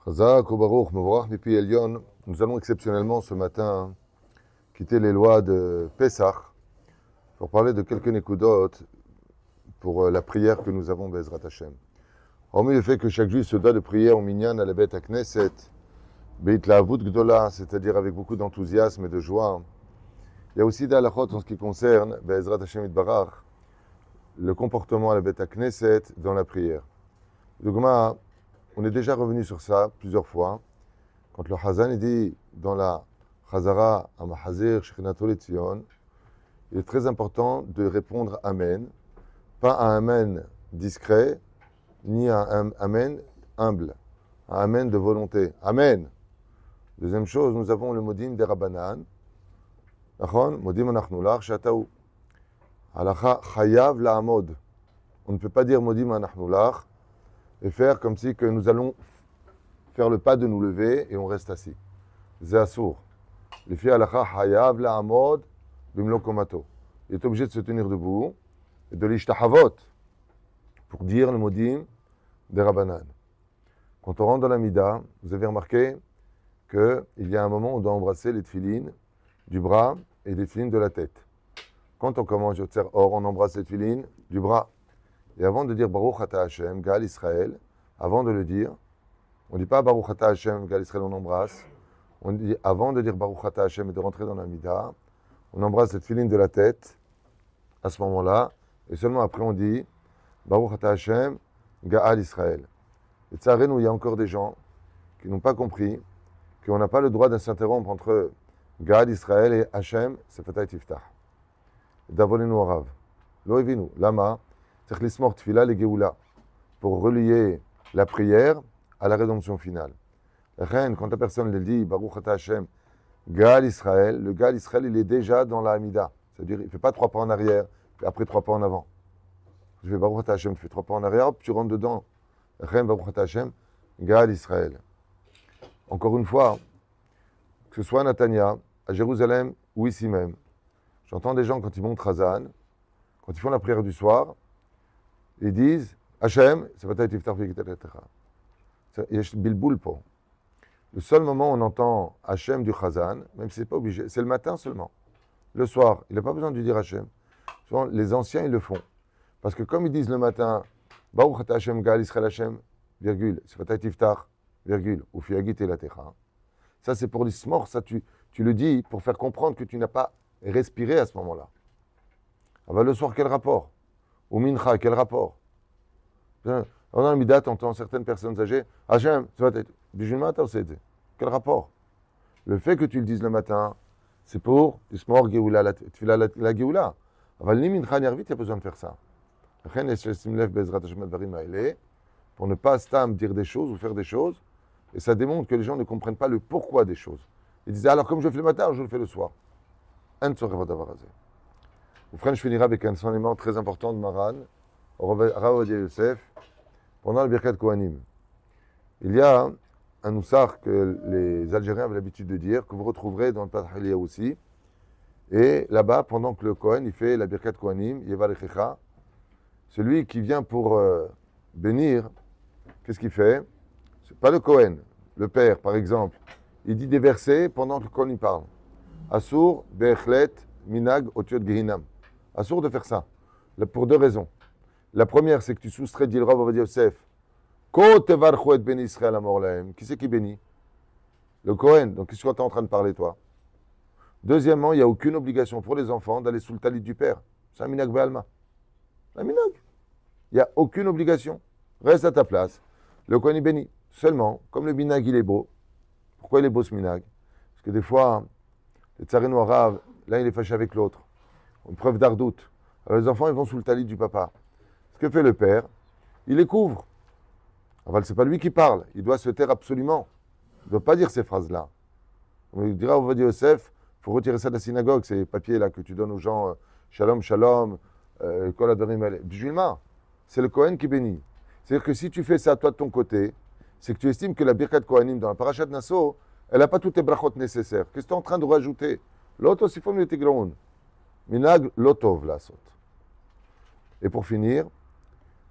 Chazak ou Baruch, Mevorach Mipi Elyon, nous allons exceptionnellement ce matin quitter les lois de Pessah pour parler de quelques nekudot pour la prière que nous avons Bezrat Hashem. Hormis le fait que chaque juif se doit de prier en minyan à la bête à Knesset, Beit Lahavut Gdola, c'est-à-dire avec beaucoup d'enthousiasme et de joie. Il y a aussi des halachot en ce qui concerne Bezrat Hashem Itbarach, le comportement à la bête à Knesset dans la prière. Dogma, on est déjà revenu sur ça plusieurs fois. Quand le Hazan dit dans la Chazara Amahazir Shechinato Letzion, il est très important de répondre Amen, pas un Amen discret, ni un Amen humble, un Amen de volonté. Amen. Deuxième chose, nous avons le Modim des Rabbanan. Modim anachnu lach shataou. Halacha chayav la'amod. On ne peut pas dire Modim anachnu lach et faire comme si que nous allons faire le pas de nous lever et on reste assis. C'est assour. Les filles halacha hayav la'amod bimlo komato. Il est obligé de se tenir debout et de l'ishtahavot pour dire le modim des Rabbanan. Quand on rentre dans la mida, vous avez remarqué qu'il y a un moment où on doit embrasser les tefilines du bras et les tefilines de la tête. Quand on commence Yotzer Or, on embrasse les tefilines du bras. Et avant de dire Baruch Ata Hashem, Gal Israël, avant de le dire, on ne dit pas Baruch Ata Hashem, Gal Israël, on embrasse. On dit avant de dire Baruch Ata Hashem et de rentrer dans la mida, on embrasse cette filine de la tête à ce moment-là, et seulement après on dit Baruch Ata Hashem, Gal Israël. Et tsarenu, il y a encore des gens qui n'ont pas compris qu'on n'a pas le droit de s'interrompre entre Gal Israël et Hashem, c'est Fatah Tiftah. Davonenu Arav. Lo evinu. Lama. Pour relier la prière à la rédemption finale. Quand la personne le dit, Baruch Ata Hashem, Gal Israël, le Gal Israël, il est déjà dans la Hamida. C'est-à-dire, il ne fait pas 3 pas en arrière, puis après 3 pas en avant. Je fais Baruch Ata Hashem, tu fais 3 pas en arrière, hop, tu rentres dedans. Baruch Ata Hashem, Gal Israël. Encore une fois, que ce soit à Natania, à Jérusalem ou ici même, j'entends des gens quand ils montent Hazan, quand ils font la prière du soir, ils disent Hachem, c'est pas Tiftach V'Yikitecha. Yesh bilboul po. Le seul moment où on entend Hachem du Chazan, même si c'est pas obligé, c'est le matin seulement. Le soir, il n'a pas besoin de dire Hachem. Souvent, les anciens, ils le font. Parce que comme ils disent le matin, Baruch Ata Hachem, Gal Israël Hachem, virgule, c'est pas Tiftach, virgule, ou Fiagit Elatecha. Ça, c'est pour l'ismor, ça, tu le dis pour faire comprendre que tu n'as pas respiré à ce moment-là. Ah bah, le soir, quel rapport? Ou mincha, quel rapport? Dans le Midat, on entend certaines personnes âgées, Hachem, tu vas être bijoumat, quel rapport? Le fait que tu le dises le matin, c'est pour Ismor Geoula, la Geoula. Aval ni mincha ni arvit, il y a besoin de faire ça. Pour ne pas stam dire des choses ou faire des choses, et ça démontre que les gens ne comprennent pas le pourquoi des choses. Ils disent, alors comme je le fais le matin, je le fais le soir. Un je finirai avec un enseignement très important de Maran, Rav Ovadia Yosef, pendant le Birkat Kohanim. Il y a un noussar que les Algériens avaient l'habitude de dire, que vous retrouverez dans le Pathalia aussi. Et là-bas, pendant que le Kohen il fait la Birkat Kohanim, Yevarechecha, celui qui vient pour bénir, qu'est-ce qu'il fait? C'est pas le Kohen, le père par exemple. Il dit des versets pendant que le Kohen il parle. Asur, Bechlet, Minag, Otiot Gehinam. Assourd de faire ça, pour 2 raisons. La première, c'est que tu soustrais, dit le Rav Ovadia Yosef, qui c'est qui bénit? Le Kohen. Donc, qu'est-ce que tu es en train de parler, toi? Deuxièmement, il n'y a aucune obligation pour les enfants d'aller sous le talit du père. C'est un minag be'alma. Un minag. Il n'y a aucune obligation. Reste à ta place. Le Kohen, il bénit. Seulement, comme le minag, il est beau. Pourquoi il est beau, ce minag? Parce que des fois, le tsarino arabe, l'un, il est fâché avec l'autre. Une preuve d'ardoute. Alors les enfants, ils vont sous le talit du papa. Ce que fait le père, il les couvre. Enfin, c'est pas lui qui parle. Il doit se taire absolument. Il ne doit pas dire ces phrases-là. On lui dira, on va dire Yosef, il faut retirer ça de la synagogue, ces papiers-là que tu donnes aux gens, shalom, shalom, kol advarim ale. Bijulma, c'est le Kohen qui bénit. C'est-à-dire que si tu fais ça, toi, de ton côté, c'est que tu estimes que la Birkat Kohanim, dans la Parashat Nasso, elle n'a pas toutes les brachot nécessaires. Qu'est-ce que tu es en train de rajouter? L'autre, c'est fond de Tigroun. Minag lotov la sot. Et pour finir,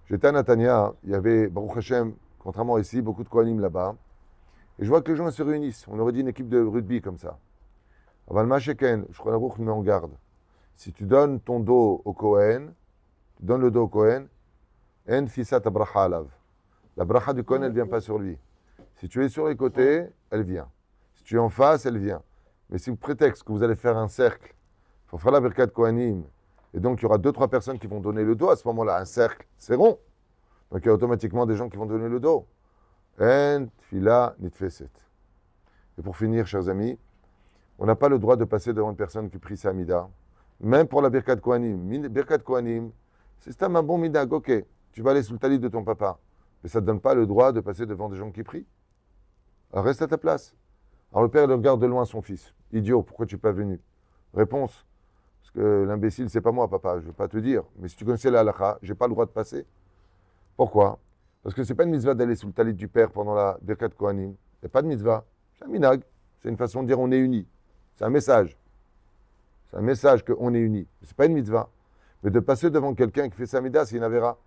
j'étais à Natania, il y avait, Baruch Hashem, contrairement à ici, beaucoup de Kohanim là-bas. Et je vois que les gens se réunissent. On aurait dit une équipe de rugby comme ça. Aval Masheken, je crois que met en garde. Si tu donnes ton dos au Kohen, tu donnes le dos au Kohen, en fissat bracha alav. La bracha du Kohen, elle ne vient pas sur lui. Si tu es sur les côtés, elle vient. Si tu es en face, elle vient. Mais si vous prétexte que vous allez faire un cercle, il faut faire la birkat Kohanim, et donc il y aura 2-3 personnes qui vont donner le dos, à ce moment-là, un cercle, c'est rond. Donc il y a automatiquement des gens qui vont donner le dos. En tfila nitfeset. Et pour finir, chers amis, on n'a pas le droit de passer devant une personne qui prie sa Amida, même pour la birkat Kohanim. Birkat Kohanim, c'est un bon midag, ok, tu vas aller sous le talit de ton papa, mais ça ne te donne pas le droit de passer devant des gens qui prient. Alors reste à ta place. Alors le père il regarde de loin son fils. Idiot, pourquoi tu n'es pas venu? Réponse, parce que l'imbécile, c'est pas moi, papa, je ne vais pas te dire. Mais si tu connaissais la halakha, je n'ai pas le droit de passer. Pourquoi? Parce que ce n'est pas une mitzvah d'aller sous le talit du père pendant la birkat Kohanim. Il n'y a pas de mitzvah. C'est un minag. C'est une façon de dire on est unis. C'est un message. C'est un message qu'on est unis. Ce n'est pas une mitzvah. Mais de passer devant quelqu'un qui fait sa midah, c'est une avéra.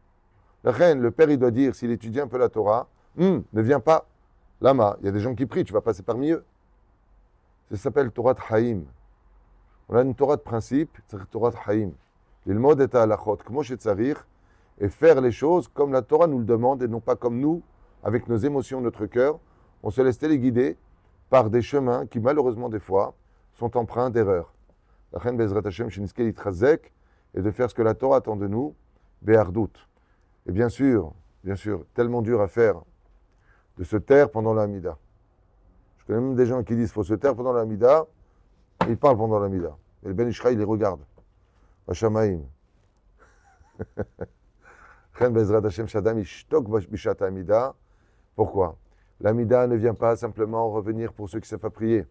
Le père, il doit dire, s'il étudie un peu la Torah, ne viens pas. Lama, il y a des gens qui prient, tu vas passer parmi eux. Ça s'appelle Torah Haïm. On a une Torah de principe, c'est Torah Haïm. Le mot est à halachot, kmo shetzarir, et faire les choses comme la Torah nous le demande et non pas comme nous, avec nos émotions, notre cœur. On se laisse téléguider par des chemins qui, malheureusement, des fois, sont empreints d'erreurs. La reine Bezrat Hashem, Shinskei Itrazek, et de faire ce que la Torah attend de nous, Béardout. Et bien sûr, tellement dur à faire, de se taire pendant la Hamida. Je connais même des gens qui disent qu'il faut se taire pendant la Hamida, et ils parlent pendant la Hamida. Et le Ben Ishraï, il les regarde. Vachamaïm. Chen Bezrat Hashem Shadam Ishtok Bishat Hamida. Pourquoi? L'Hamida ne vient pas simplement revenir pour ceux qui ne savent pas prier.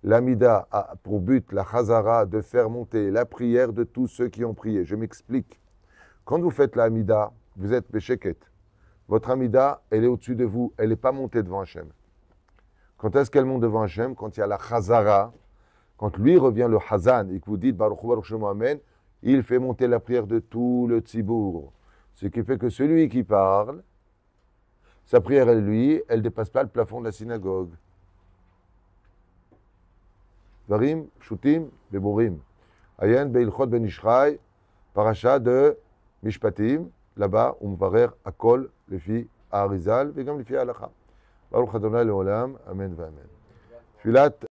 L'Hamida a pour but, la Chazara, de faire monter la prière de tous ceux qui ont prié. Je m'explique. Quand vous faites la Hamida, vous êtes Besheket. Votre Hamida, elle est au-dessus de vous. Elle n'est pas montée devant Hachem. Quand est-ce qu'elle monte devant Hachem? Quand il y a la Chazara. Quand lui revient le Hazan et que vous dites Baruch Hu Baruch Shemo Amen, il fait monter la prière de tout le Tzibour. Ce qui fait que celui qui parle, sa prière, elle ne dépasse pas le plafond de la synagogue. Varim, Shutim, Beburim. Ayen, Beilchot, Ben Ishraï, paracha de Mishpatim, là-bas, Umvarer, Akol, les filles, Arizal, et comme les filles Halacha. Baruch Adonai Leolam, Amen, Amen.